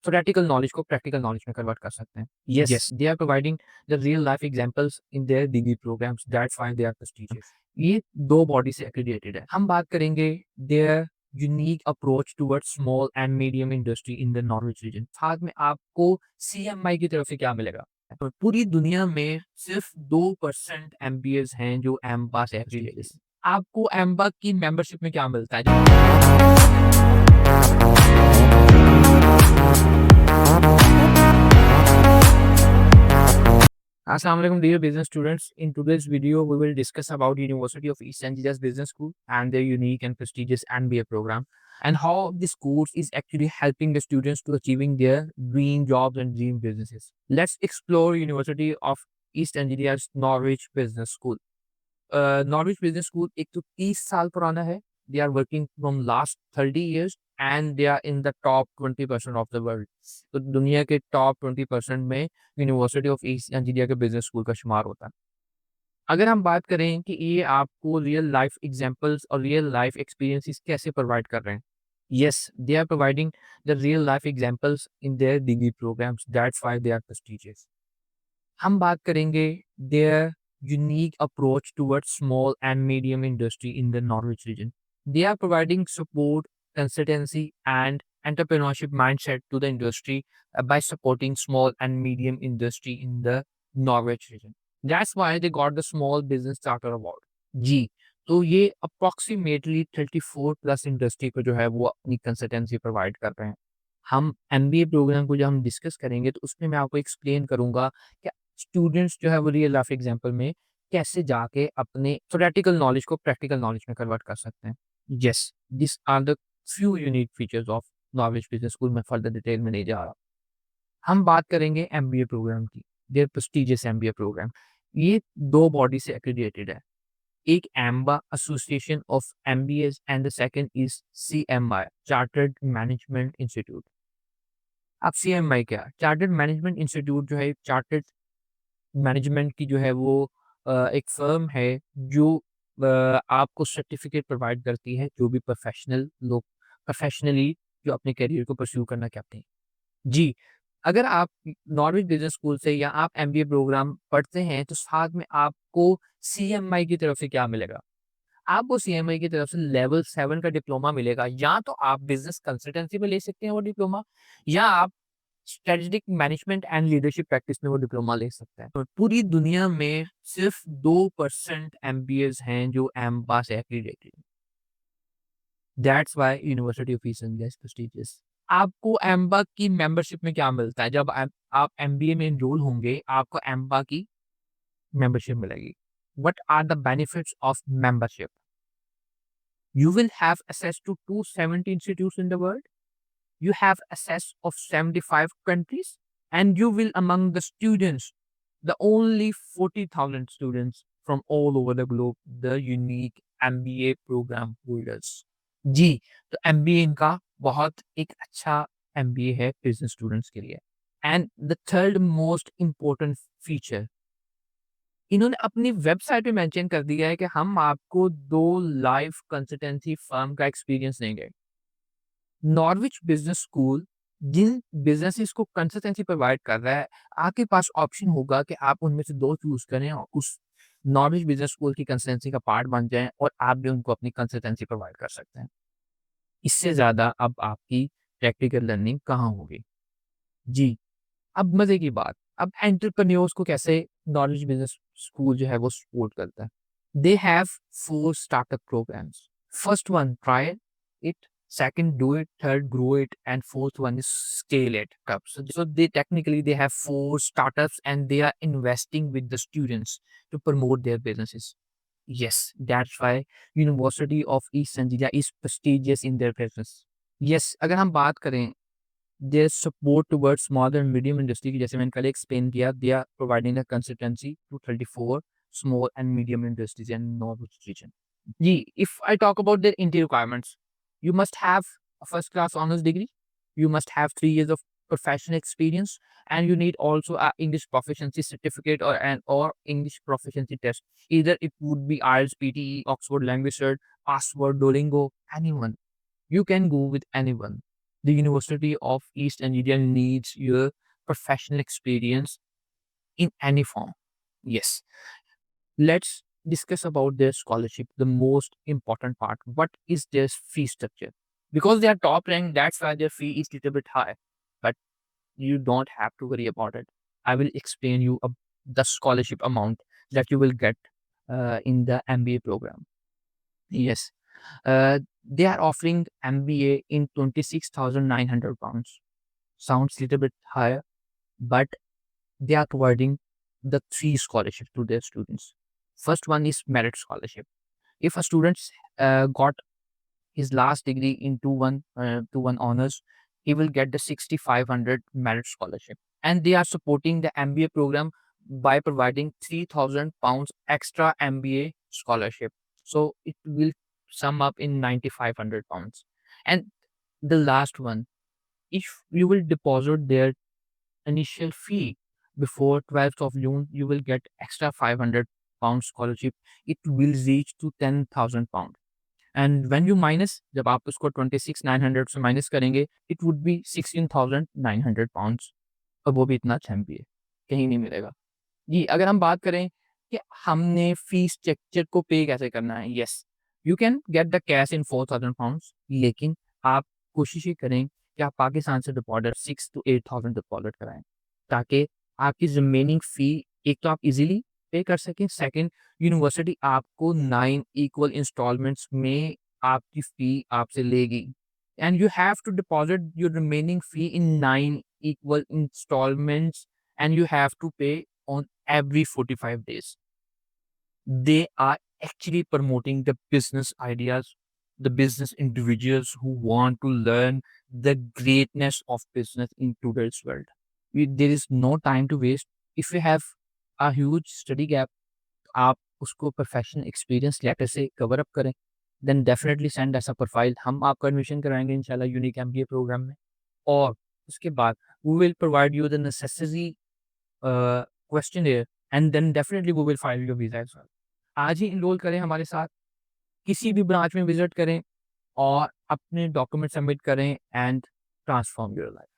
theoretical knowledge को practical knowledge में convert कर सकते हैं. Yes, they are providing the real life examples in their degree programs. That's why they are prestigious. ये दो body से accredited है. हम बात करेंगे their unique approach towards small and medium industry in the Norwich region. साथ में आपको CMI की तरफ से क्या मिलेगा? तो पूरी दुनिया में सिर्फ 2% MBAs हैं जो एम्बा से affiliated हैं. आपको एम्बा की मेंबरशिप में क्या मिलता है? Assalamualaikum dear business students. In today's video, we will discuss about University of East Anglia Business School and their unique and prestigious MBA program and how this course is actually helping the students to achieving their dream jobs and dream businesses. Let's explore University of East Anglia's Norwich Business School. Norwich Business School एक तो 30 साल पुराना है. They are working from last 30 years and they are in the top 20% of the world. तो दुनिया के top 20% में university of east एंजिनिया के बिजनेस स्कूल का शुमार होता है. अगर हम बात करें कि ये आपको रियल लाइफ एग्जांपल्स और रियल लाइफ एक्सपीरियंसेस कैसे प्रोवाइड कर रहे हैं. Yes, they are providing the real life examples in their degree programs. That's why they are prestigious. हम बात करेंगे their unique approach towards small and medium industry in the Norwich region. They are providing support, consultancy, and entrepreneurship mindset to the industry by supporting small and medium industry in the Norwich region. That's why they got the Small Business Starter Award. जी, तो ये approximately 34 plus industry को जो है वो अपनी consultancy provide कर रहे हैं. हम एमबीए प्रोग्राम को जब हम डिस्कस करेंगे तो उसमें मैं आपको एक्सप्लेन करूंगा कि स्टूडेंट्स जो है वो रियल लाइफ एग्जांपल में कैसे जाके अपने थ्योरेटिकल नॉलेज को प्रैक्टिकल नॉलेज में कन्वर्ट कर सकते हैं. Yes, this are the few unique features of knowledge business school में फर्दर डिटेल में नहीं जा रहा. हम बात करेंगे एमबीए प्रोग्राम की. Their prestigious MBA programme. ये दो बॉडी से एक्रेडिटेड है. एक AMBA association of MBAs and the second is CMI chartered management institute. अब सीएमआई क्या है? चार्टर्ड मैनेजमेंट इंस्टीट्यूट जो है चार्टर्ड मैनेजमेंट की जो है वो एक फर्म है जो आपको सर्टिफिकेट प्रोवाइड करती है जो भी प्रोफेशनल लोग प्रोफेशनली जो अपने करियर को परस्यू करना चाहते हैं. जी, अगर आप नॉर्विच बिजनेस स्कूल से या आप एमबीए प्रोग्राम पढ़ते हैं तो साथ में आपको सीएमआई की तरफ से क्या मिलेगा? आपको सीएमआई की तरफ से लेवल 7 का डिप्लोमा मिलेगा. या तो आप बिजनेस कंसल्टेंसी में ले सकते हैं वो डिप्लोमा या आप strategic management and leadership practice में वो डिप्लोमा ले सकता है. तो पूरी दुनिया में सिर्फ 2% एमबीएस हैं जो एम्बा से accredited. That's why university of east India is prestigious. आपको एम्बा की मेंबरशिप में क्या मिलता है? जब आप एमबीए में एनरोल होंगे आपको एम्बा की मेंबरशिप मिलेगी. What are the benefits of membership? You will have access to 270 institutes in the world. You have access of 75 countries, and you will among the students, the only 40,000 students from all over the globe, the unique MBA program holders. जी, तो MBA इनका बहुत एक अच्छा MBA है business students के लिए. And the third most important feature इन्होंने अपनी वेबसाइट पे मेंशन कर दिया है कि हम आपको 2 लाइव कंसल्टेंसी फर्म का एक्सपीरियंस देंगे. नॉर्विच बिजनेस स्कूल जिन बिजनेसेस को कंसल्टेंसी प्रोवाइड कर रहा है, आपके पास ऑप्शन होगा कि आप उनमें से 2 चूज़ करें और उस नॉर्विच बिजनेस स्कूल की कंसल्टेंसी का पार्ट बन जाएँ और आप भी उनको अपनी कंसल्टेंसी प्रोवाइड कर सकते हैं. इससे ज़्यादा अब आपकी प्रैक्टिकल लर्निंग कहाँ होगी? जी, अब मज़े की बात, अब एंटरप्रेन्योर्स को कैसे नॉलेज बिज़नेस स्कूल जो है वो सपोर्ट करता है? They have 4 startup programmes. First one try it, second do it, third grow it, and fourth one is scale it up. So they technically they have 4 startups and they are investing with the students to promote their businesses. Yes, that's why University of East Anglia is prestigious in their business. Yes, अगर हम बात करें their support towards small and medium industry की जैसे मैंने कल explain किया, they are providing a consultancy to 34 small and medium industries in Norwich region. जी, if I talk about their entry requirements, you must have a first class honors degree, you must have 3 years of professional experience, and you need also a English proficiency certificate or English proficiency test. Either it would be IELTS, PTE, Oxford Language Cert, Password, Duolingo, anyone. You can go with anyone. The University of East Anglia needs your professional experience in any form. Yes. Let's discuss about their scholarship, the most important part. What is their fee structure? Because they are top ranked, that's why their fee is little bit high. But you don't have to worry about it. I will explain you the scholarship amount that you will get in the MBA program. Yes, they are offering MBA in £26,900. Sounds little bit higher, but they are providing the three scholarships to their students. First one is merit scholarship. If a student got his last degree in 2-1 honors, he will get the 6,500 merit scholarship. And they are supporting the MBA program by providing £3,000 extra MBA scholarship. So it will sum up in £9,500. And the last one, if you will deposit their initial fee before 12th of June, you will get extra £500 scholarship. It will reach to £10,000. And when you minus जब आप उसको 26,900 से minus करेंगे, it would be 16,900 pounds और वो भी इतना अच्छा एमबीए कहीं नहीं मिलेगा। जी, अगर हम बात करें कि हमने फीस स्ट्रक्चर को पे कैसे करना है, yes, you can get the cash in 4,000 pounds, लेकिन आप कोशिश ये करें कि आप पाकिस्तान से डिपॉजिट 6 to 8,000 डिपॉजिट कराएँ, ताकि आपकी रिमेनिंग फी एक तो आप इज़िली पे कर सकें, सेकंड यूनिवर्सिटी आपको 9 इक्वल इंस्टॉलमेंट्स में आपकी फी आपसे लेगी and you have to deposit your remaining fee in 9 equal installments and you have to pay on every 45 days. They are actually promoting the business ideas, the business individuals who want to learn the greatness of business in today's world. There is no time to waste. If you have a huge study gap, आप उसको professional experience letter से cover up करें, then definitely send us a profile. हम आपका admission कराएंगे इंशाल्लाह unique MBA programme में, और उसके बाद we will provide you the necessary questionnaire and then definitely we will file your visa as well. आज ही एनरोल करें हमारे साथ, किसी भी ब्रांच में विजिट करें और अपने डॉक्यूमेंट सबमिट करें एंड ट्रांसफॉर्म योर लाइफ।